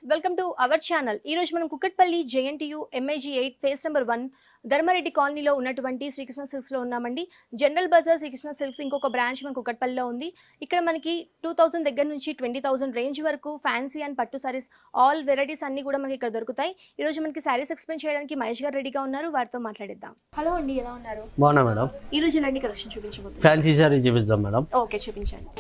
Welcome to our channel. ఈ రోజు మనం Kukatpally JNTU MIG 8 phase number 1 Dharmareddy కాలనీలో ఉన్నటువంటి శ్రీకృష్ణ సిల్క్స్ లో ఉన్నామండి. జనరల్ బజార్ శ్రీకృష్ణ సిల్క్స్ ఇంకొక బ్రాంచ్ మన కుక్కట్పల్లిలో ఉంది. ఇక్కడ మనకి 2000 దగ్గర నుంచి 20000 రేంజ్ వరకు ఫ్యాన్సీ అండ్ పట్టు సారీస్ ఆల్ వెరైటీస్ అన్ని కూడా మనకి ఇక్కడ దొరుకుతాయి. ఈ రోజు మనకి సారీస్ ఎక్స్ప్లెయిన్ చేయడానికి మహేష్ గారు రెడీగా ఉన్నారు. వారితో మాట్లాడిద్దాం. హలో అండి, ఎలా ఉన్నారు? బాగున్నా మేడం. ఈ రోజు ఎలాంటి కలెక్షన్ చూపించబోతున్నారు? ఫ్యాన్సీ సారీ చూపిద్దాం మేడం. ఓకే, చూపించండి.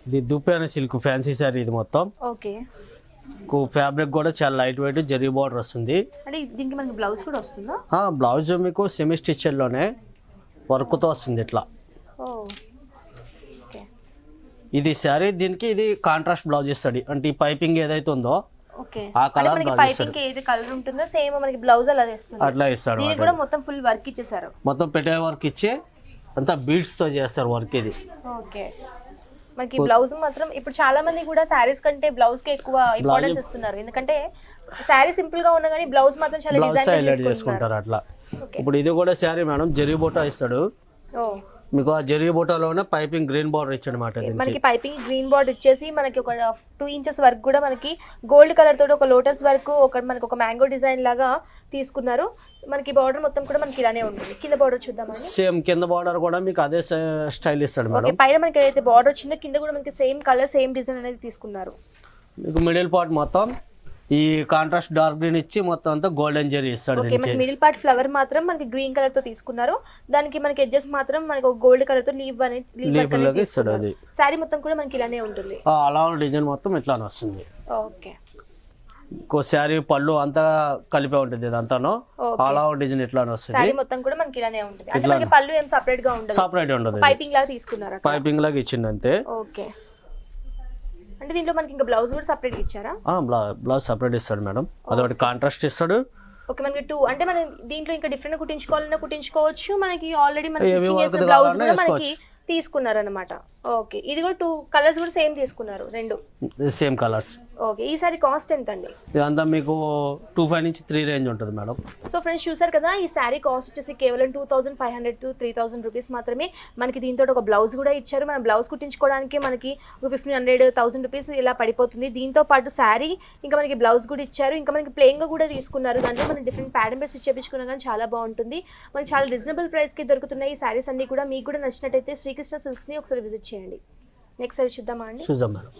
ఇది దుప్పాన సిల్క్ ఫ్యాన్సీ సారీ. ఇది మొత్తం ఓకే. ఫ్యాబ్రిక్ కూడా చాలా లైట్ వెయిట్ జరీ బార్డర్ వస్తుంది. అంటే దీనికి మనకి బ్లౌజ్ కూడా వస్తుందా? బ్లౌజ్ మీకు సెమీ స్టిచ్లోనే వర్క్తో వస్తుంది ఇట్లా. ఇది సారీ, దీనికి ఇది కాంట్రాస్ట్ బ్లౌజ్ ఇస్తాడు. అంటే ఈ పైపింగ్ ఏదైతే ఉందో ఆ కలర్ పైపింగ్ ఏది కలర్ ఉంటుందో సేమ్ మనకి బ్లౌజ్ అలా ఇస్తుంది. అట్లా ఇస్తాడు. దీనికి కూడా మొత్తం ఫుల్ వర్క్ ఇచ్చేసారు. మొత్తం పెట్టే వర్క్ ఇచ్చి అంతా బీడ్స్ తో చేస్తారు వర్క్. ఇది ఓకే. మనకి బ్లౌజ్ మాత్రం ఇప్పుడు చాలా మంది కూడా శారీస్ కంటే బ్లౌజ్ కి ఎక్కువ ఇంపార్టెన్స్ ఇస్తున్నారు. ఎందుకంటే శారీ సింపుల్ గా ఉన్నా కానీ బ్లౌజ్ మాత్రం చాలా డిజైన్ చేసుకుంటారు అట్లా. ఇప్పుడు ఇది కూడా శారీ మేడం, జరీ బూటా ఇస్తాడు మీకు. ఆ జరీ బూటాలోనే పైపింగ్ గ్రీన్ బార్డర్ ఇచ్చాడు మాట. మనకి పైపింగ్ గ్రీన్ బార్డర్ ఇచ్చేసి మనకి ఒక 2 ఇంచెస్ వరకు కూడా మనకి గోల్డ్ కలర్ తోటి ఒక లోటస్ వరకు మనకి ఒక మ్యాంగో డిజైన్ లాగా తీసుకున్నారు. మనకి బార్డర్ మొత్తం కూడా మనకి ఇలానే ఉంటుంది. కింద బార్డర్ చూద్దామండి. సేమ్ కింద బార్డర్ కూడా మీకు అదే స్టైల్ ఇస్తాడు మేడం. పైన మనకి ఏదైతే బార్డర్ వచ్చిందో కింద కూడా మనకి సేమ్ కలర్ సేమ్ డిజైన్ అనేది తీసుకున్నారు. మీకు మిడిల్ పార్ట్ మొత్తం ఈ కాంట్రాస్ట్ డార్క్ గ్రీన్ ఇచ్చి మొత్తం అంతా గోల్డెన్ జరీ ఇస్తాడు. మిడిల్ పార్ట్ ఫ్లవర్ మాత్రం మనకి గ్రీన్ కలర్ తో తీసుకున్నారు. దానికి మనకి ఎడ్జెస్ మాత్రం మనకి ఒక గోల్డ్ కలర్ తో లీవ్ అనేది ఇస్తాడు. అది సారీ మొత్తం కూడా మనకి ఇలానే ఉంటుంది. అలా డిజైన్ మొత్తం ఇట్లానే వస్తుంది. ఓకే. శారీ పళ్ళు అంతా కలిపే ఉంటుంది. ఇదంతాను అలా డిజైన్ ఇట్లానే వస్తుంది. సారీ మొత్తం కూడా మనకి ఇలానే ఉంటుంది. అంటే మనకి పళ్ళు ఏం సెపరేట్ గా ఉండదు. సెపరేట్ ఉండదు. పైపింగ్ లాగా తీసుకున్నారు. పైపింగ్ లాగా ఇచ్చింది అంతే. ఓకే. అంటే దీంట్లో మనకి ఇంకా బ్లౌజ్ కూడా సెపరేట్ ఇచ్చారా? బ్లౌజ్ సెపరేట్ ఇస్తాడు మేడం. అదొకటి కాంట్రాస్ట్ ఇస్తాడు. ఓకే. మనకి 2 అంటే మనం దీంట్లో ఇంకా డిఫరెంట్ కుట్టించుకోవాలన్నా కుట్టించుకోవచ్చు. మనకి ఆల్రెడీ మన స్టిచ్చింగ్ చేసిన బ్లౌజ్ కూడా మనకి తీసుకున్నారు అన్నమాట. ఓకే. ఇది కూడా 2 కలర్స్ కూడా సేమ్ తీసుకున్నారు, 2 సేమ్ కలర్స్. ఓకే. ఈ సారీ కాస్ట్ ఎంత అండి? ఇదంతా మీకు 2500 నుంచి 3 రేంజ్ ఉంటుంది మేడం. సో ఫ్రెండ్స్ చూసారు కదా, ఈ సారీ కాస్ట్ వచ్చేసి కేవలం 2500 to 3000 రూపీస్ మాత్రమే. మనకి దీంతో ఒక బ్లౌజ్ కూడా ఇచ్చారు. మనం బ్లౌజ్ కుట్టించుకోవడానికి మనకి 1500, 1000 రూపీస్ ఇలా పడిపోతుంది. దీంతో పాటు సారీ ఇంకా మనకి బ్లౌజ్ కూడా ఇచ్చారు. ఇంకా మనకి ప్లెయిన్ గా కూడా తీసుకున్నారు. దాంట్లో మనం డిఫరెంట్ ప్యాటర్న్ బెస్ట్ చేపించుకున్నా కానీ చాలా బాగుంటుంది. మనకి చాలా రీజనబుల్ ప్రైస్ కి దొరుకుతున్నాయి ఈ సారీస్ అన్ని కూడా. మీకు కూడా నచ్చినట్టయితే శ్రీకృష్ణ సిల్క్స్ ని ఒకసారి విజిట్ చేయండి. నెక్స్ట్ సారీ చూద్దామా అండి? చూద్దాం మేడం.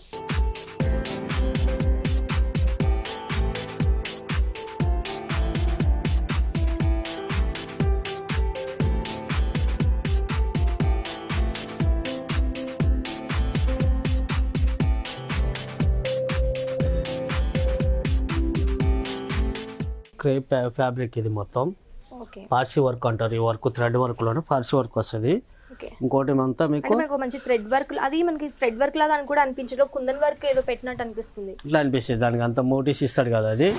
క్రేప్ ఫ్యాబ్రిక్ ఇది మొత్తం పార్సీ వర్క్ అంటారు. ఈ వర్క్ థ్రెడ్ వర్క్ లోనే పార్సీ వర్క్ వస్తుంది. ఇంకోటి అంతా మీకు మంచి థ్రెడ్ వర్క్, అది మనకి థ్రెడ్ వర్క్ లాగా కూడా అనిపించడం, కుందన్ వర్క్ ఏదో పెట్టినట్టు అనిపిస్తుంది. ఇట్లా అనిపిస్తుంది. దానికి అంత మోటివ్స్ ఇస్తాడు కదా. అది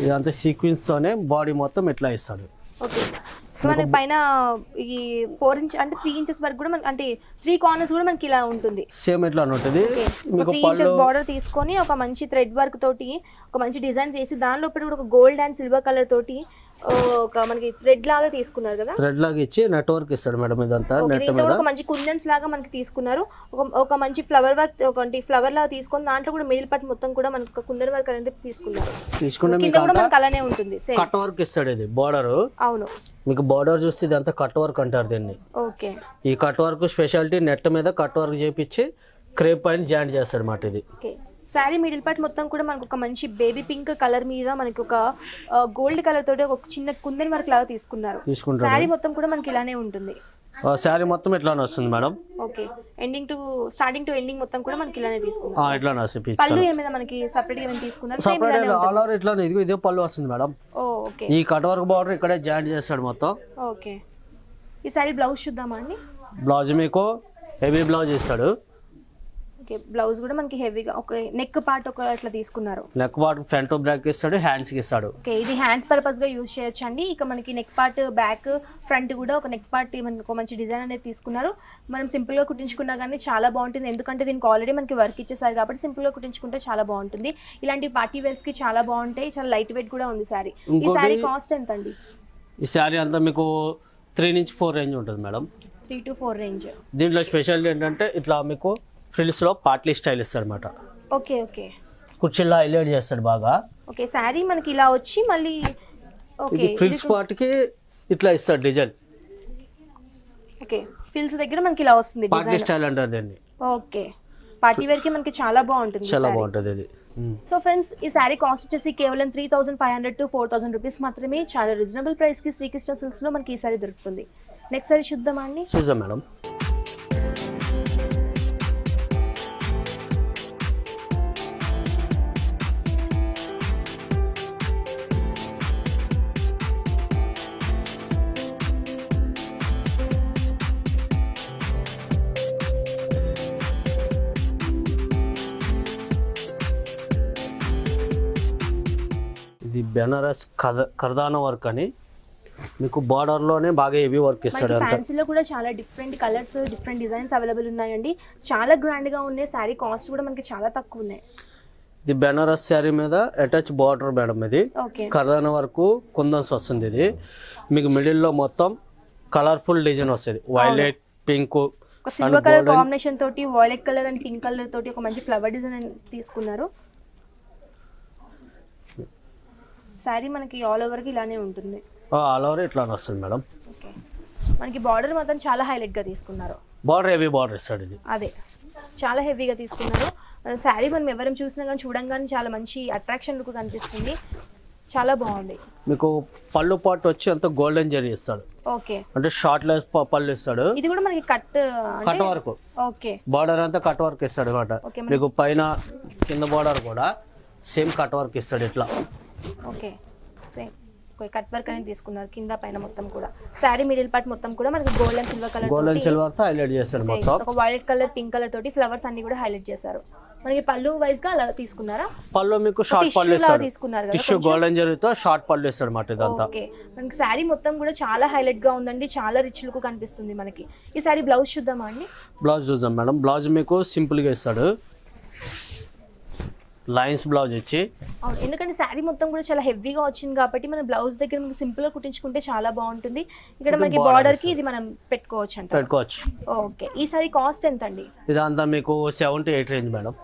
ఇదంతా సీక్వెన్స్ తోనే బాడీ మొత్తం ఇట్లా ఇస్తాడు. ఓకే. మనకి పైన ఈ 4 ఇంచ్ అంటే 3 ఇంచెస్ వరకు కూడా మనకి, అంటే 3 కార్నర్స్ కూడా మనకి ఇలా ఉంటుంది. సేమ్ ఇట్లా ఉంటుంది. 3 ఇంచెస్ బార్డర్ తీసుకొని ఒక మంచి థ్రెడ్ వర్క్ తోటి ఒక మంచి డిజైన్ చేసి దాని లోపల కూడా ఒక గోల్డ్ అండ్ సిల్వర్ కలర్ తోటి ఒక మనకి థ్రెడ్ లాగా తీసుకున్నారు కదా. థ్రెడ్ లాగా ఇచ్చి నెట్ వర్క్ ఇస్తాడు మేడం. ఇదంతా నెట్ మీద ఒక మంచి కుందన్స్ లాగా మనకి తీసుకున్నారు. ఒక మంచి ఫ్లవర్ వర్క్, ఒకటి ఫ్లవర్ లాగా తీసుకొని దాంట్లో కూడా మిడిల్ పార్ట్ మొత్తం కూడా మనకి కుందన్ వర్క్ అనేది తీసుకున్నారు. కింద కూడా మనకి అలానే ఉంటుంది. కట్ వర్క్ ఇస్తాడు. ఇది బార్డర్. అవును. మీకు బార్డర్ చూస్తే ఇదంతా కట్ వర్క్ అంటారు దీన్ని. ఓకే. ఈ కట్ వర్క్ స్పెషాలిటీ నెట్ మీద కట్ వర్క్ చేపించి క్రేప్ పైన జాయింట్ చేస్తాడు మాట. ఇది శారీ మిడిల్ పార్ట్ మొత్తం కూడా మనకు ఒక మంచి బేబీ పింక్ కలర్ మీద మనకి ఒక గోల్డ్ కలర్ తోటి ఒక చిన్న కుందన్ వర్క్ లాగా తీసుకున్నారు. శారీ మొత్తం కూడా మనకి ఇలానే ఉంటుంది. శారీ మొత్తం ఇట్లానే వస్తుంది madam. Okay. Starting to ending మొత్తం కూడా మనకి ఇలానే తీసుకున్నారు. ఇట్లానే వస్తుంది. పళ్ళు ఏమైనా మనకి సెపరేట్ గా ఏమైనా తీసుకున్నారు? సెపరేట్ ఆల్ ఓవర్ ఇట్లానే ఇదే పళ్ళు వస్తుంది మేడం. ఓకే. ఈ కట్ వర్క్ బార్డర్ ఇక్కడే జాయింట్ చేస్తాడు మొత్తం. ఓకే. ఈ సారీ బ్లౌజ్ చూద్దామా అండి? బ్లౌజ్ మీకు హెవీ బ్లౌజ్ ఇస్తాడు. ఓకే బ్లౌజ్ కూడా మనకి హెవీగా ఒక నెక్ పార్ట్ ఒక అట్లా తీసుకున్నారు. నెక్ పార్ట్ ఫ్రంట్ బ్యాక్ ఇస్తాడు, హ్యాండ్స్ కి ఇస్తాడు. ఓకే ఇది హ్యాండ్స్ పర్పస్ గా యూజ్ చేయొచ్చు అండి. ఇక మనకి నెక్ పార్ట్ బ్యాక్ ఫ్రంట్ కూడా ఒక నెక్ పార్ట్ మనకి ఒక మంచి డిజైన్ అనేది తీసుకున్నారు. మనం సింపుల్ గా కుట్టించుకున్నా కానీ చాలా బాగుంటుంది, ఎందుకంటే దీనికి ఆల్రెడీ మనకి వర్క్ ఇచ్చేసారు కాబట్టి సింపుల్ గా కుట్టించుకుంటే చాలా బాగుంటుంది. ఇలాంటి పార్టీ వేర్స్ కి చాలా బాగుంటాయి, చాలా లైట్ వెయిట్ కూడా ఉంది సారీ. ఈ సారీ కాస్ట్ ఎంత అండి? ఈ సారీ అంతా మీకు 3 నుంచి 4 రేంజ్ ఉంటుంది మేడం. 3 to 4 range. దీంట్లో స్పెషల్ ఏంటంటే ఇట్లా మీకు ఫ్రిల్స్ లో పార్ట్లీ స్టైల్ ఇస్తాడు అనమాట. ఓకే ఓకే కుర్చీలో హైలైట్ చేస్తాడు బాగా. ఓకే సారీ మనకి ఇలా వచ్చి మళ్ళీ ఓకే ఫ్రిల్స్ పార్ట్ కి ఇట్లా ఇస్తాడు డిజైన్. ఓకే ఫిల్స్ దగ్గర మనకి ఇలా వస్తుంది పార్టీ స్టైల్ అంటారు దీన్ని. ఓకే పార్టీ వేర్ కి మనకి చాలా బాగుంటుంది, చాలా బాగుంటుంది ఇది. సో ఫ్రెండ్స్ ఈ సారీ కాస్ట్ వచ్చేసి కేవలం 3500 to 4000 రూపీస్ మాత్రమే. చాలా రీజనబుల్ ప్రైస్ కి శ్రీకృష్ణ సిల్క్స్ లో మనకి ఈ సారీ దొరుకుతుంది. నెక్స్ట్ సారీ చూద్దామా అండి? చూద్దాం మేడం. ఇది బెనారస్ కర్దానా వర్క్ అని మీకు బార్డర్ లోనే బాగా హెవీ వర్క్ ఇస్తాడు. ఫ్యాన్సీలో కూడా చాలా different colours different designs available ఉన్నాయండి. చాలా గ్రాండ్ గా ఉన్నాయి. సారీ కాస్ట్ కూడా మనకి చాలా తక్కువ ఉన్నాయి. ఇది బెనారస్ శారీ మీద అటాచ్ బార్డర్ మేడం. ఇది కర్దానా వర్క్ కుందన్స్ వస్తుంది. ఇది మీకు మిడిల్ లో మొత్తం కలర్ఫుల్ డిజైన్ వస్తుంది. Violet pink silver colour combination తోటి violet colour and pink colour తోటి ఒక మంచి ఫ్లవర్ డిజైన్ తీసుకున్నారు. సారీ మనకి ఆల్ ఓవర్ కి ఇలానే ఉంటుంది. ఆల్ ఓవర్ ఇట్లానే వస్తుంది మేడం. ఓకే మనకి బార్డర్ మాత్రం చాలా హైలైట్ గా తీసుకున్నారు. బార్డర్ హెవీ బార్డర్ ఇస్తాడు. ఇది అదే చాలా హెవీగా తీసుకున్నారు. సారీ మనం ఎవరం చూసినా కానీ చూడంగానే చాలా మంచి అట్రాక్షన్ లుక్ కనిపిస్తుంది. చాలా బాగుంది. మీకు పళ్ళు పాటు వచ్చి అంత గోల్డెన్ జరీ ఇస్తాడు. ఓకే అంటే షార్ట్ లెస్ పళ్ళు ఇస్తాడు. ఇది కూడా మనకి కట్ వర్క్. ఓకే బార్డర్ అంతా కట్ వర్క్ ఇస్తాడు అనమాట. మీకు పైన కింద బార్డర్ కూడా సేమ్ కట్ వర్క్ ఇస్తాడు ఇట్లా. ఓకే సేమ్ కట్ వర్క్ అనేది తీసుకున్నారు కింద పైన మొత్తం కూడా. సారీ మిడిల్ పార్ట్ మొత్తం కూడా మనకి గోల్డ్ అండ్ సిల్వర్ కలర్ తో హైలైట్ చేస్తాడు మొత్తం. ఒక వైలెట్ కలర్ పింక్ కలర్ తోటి ఫ్లవర్స్ అన్ని కూడా హైలైట్ చేశారు. మనకి పళ్ళు వైస్ గా అలా తీసుకున్నారా? పళ్ళు మీకు షార్ట్ పళ్ళు ఇస్తాడు. తీసుకున్నారు టిష్యూ గోల్డెన్ జరీతో షార్ట్ పళ్ళు ఇస్తాడు మాట ఇదంతా. ఓకే మనకి సారీ మొత్తం కూడా చాలా హైలైట్ గా ఉందండి. చాలా రిచ్ లుక్ కనిపిస్తుంది మనకి. ఈ సారీ బ్లౌజ్ చూద్దామా అండి? బ్లౌజ్ చూద్దాం మేడం. బ్లౌజ్ మీకు సింపుల్ గా ఇస్తాడు. లైన్స్ బ్లౌజ్ ఇచ్చి అవును, ఎందుకంటే శారీ మొత్తం కూడా చాలా హెవీగా వచ్చింది కాబట్టి మన బ్లౌజ్ దగ్గర మనకి సింపుల్ గా కుట్టించుకుంటే చాలా బాగుంటుంది. ఇక్కడ మనకి బార్డర్ కి ఇది మనం పెట్టుకోవచ్చు. ఓకే ఈ సారీ కాస్ట్ ఎంత అండి? ఇదంతా మీకు 7 to 8 range madam.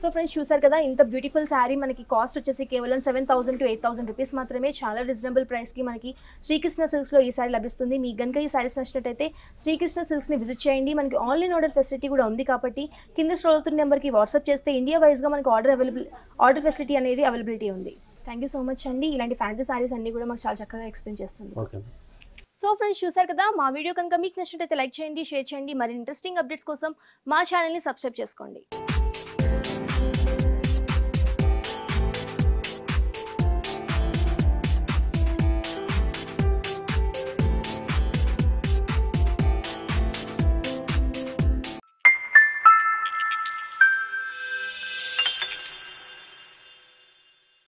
So friends చూసారు కదా, ఇంత బ్యూటిఫుల్ శారీ మనకి కాస్ట్ వచ్చేసి కేవలం 7000 to 8000 రూపీస్ మాత్రమే. చాలా రీజనబుల్ ప్రైస్ కి మనకి శ్రీకృష్ణ సిల్క్స్ లో ఈ సారీ లభిస్తుంది. మీకు గనుక ఈ సారీస్ నచ్చినట్టయితే శ్రీకృష్ణ సిల్క్స్ ని విజిట్ చేయండి. మనకి ఆన్లైన్ ఆర్డర్ ఫెసిలిటీ కూడా ఉంది కాబట్టి కింద స్క్రోల్ అవుతున్న నెంబర్ కి వాట్సాప్ చేస్తే ఇండియా వైజ్ గా మనకి ఆర్డర్ ఫెసిలిటీ అనేది అవైలబిలిటీ ఉంది. థ్యాంక్ యూ సో మచ్ అండి. ఇలాంటి ఫ్యాన్సీ సారీస్ అన్ని కూడా మాకు చాలా చక్కగా ఎక్స్ప్లెయిన్ చేస్తుంది. సో ఫ్రెండ్స్ చూసారు కదా, మా వీడియో కనుక మీకు నచ్చినట్టయితే లైక్ చేయండి, షేర్ చేయండి. మరి ఇంట్రెస్టింగ్ అప్డేట్స్ కోసం మా ఛానల్ని సబ్స్క్రైబ్ చేసుకోండి.